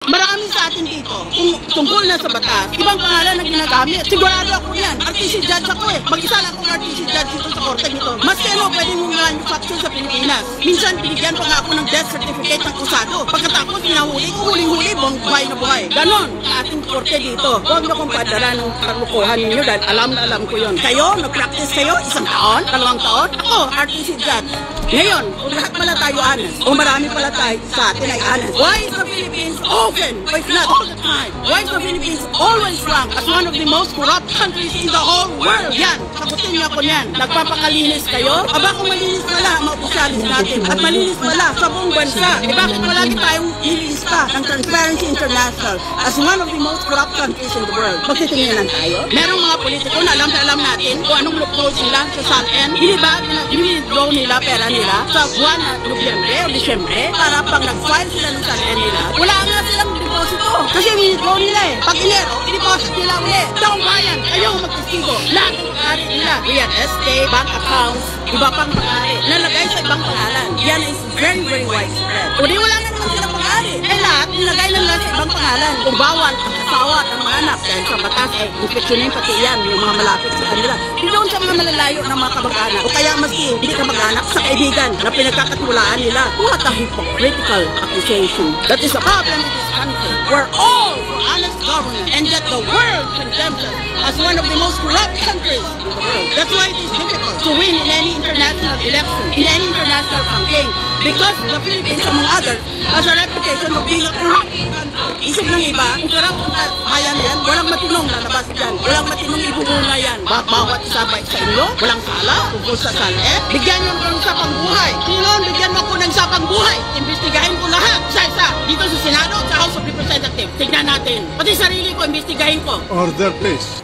Marami sa atin dito, kung tungkol na sa batas, ibang pangalan na ginagamit. Sigurado ako yan. RTC judge ako eh. Mag-isa lang akong RTC judge dito sa korte nito. Mas ano, pwede mong manufacture sa Pilipinas. Minsan, binigyan pa nga ako ng death certificate ng kusado. Pagkatapos, pinahuli ko, huling-huli, buhay na buhay. Ganon, sa ating korte dito. Huwag na kong padala ng karukuhan ninyo dahil alam na alam ko yun. Kayo, nag-practice kayo, 1 taon, 2 taon. Ako, RTC judge. Ngayon, kung lahat pala tayo honest, o marami pala tayo sa atin ay honest, why is the Philippines often, but not all the time, why is the Philippines always ranked as one of the most corrupt countries in the whole world? Yan, sagutin niyo ako niyan. Nagpapakalinis kayo? Aba kung malinis wala ang mga opisyalis natin at malinis wala sa buong bansa, eh bakit palagi tayong nilista ng Transparency International as one of the most corrupt countries in the world? Magtitinginan tayo? Merong mga politiko na alam natin kung anong loopholes nila sa SALN. Hindi ba withdraw nila pera nila sa buwan na Nobyembre o Disyembre para pang nag-file sila ng SALN nila? Wala nga silang deposito kasi withdraw nila eh. Pag Enero, i-deposit nila ulit. Taong bayan, ayaw magtestigo. Lahat ng pag-ari nila, real estate, bank accounts, iba pang pag-ari, nalagay sa ibang pangalan. Yan is very, very widespread. O di wala na naman silang pag-ari. Eh lahat, nilagay na nila sa ibang pangalan. Kung bawal ang asawa at ang mga anak dahil sa batas ay inspeksyonin pati yan, yung mga malapit sa kanila. Di doon sa mga malalayo ng mga kamag-anak. O kaya maski hindi kamag-anak sa kaibigan na pinagkakatulaan nila. What a hypocritical accusation. That is a problem in this country. We're all for honest government and yet the world condemns us as one of the most corrupt countries in the world. That's why it is difficult to win in any international election, in any international campaign, because the Philippines, among others, has a reputation of being a corrupt country. Isip ng iba, kung corrupt ang bayan yan, walang matinong lalabas dyan, walang matinong ibubunga yan. Bawat isabay sa inyo, walang sala, tungkol sa SALN. Bigyan nyo ng sapang buhay. Ngayon, bigyan mo ko ng sapang buhay. Imbestigahin ko lahat, isa-isa, dito sa Senado at sa House of Representatives. Tignan natin. Pati sarili ko, imbestigahin ko. Order, please.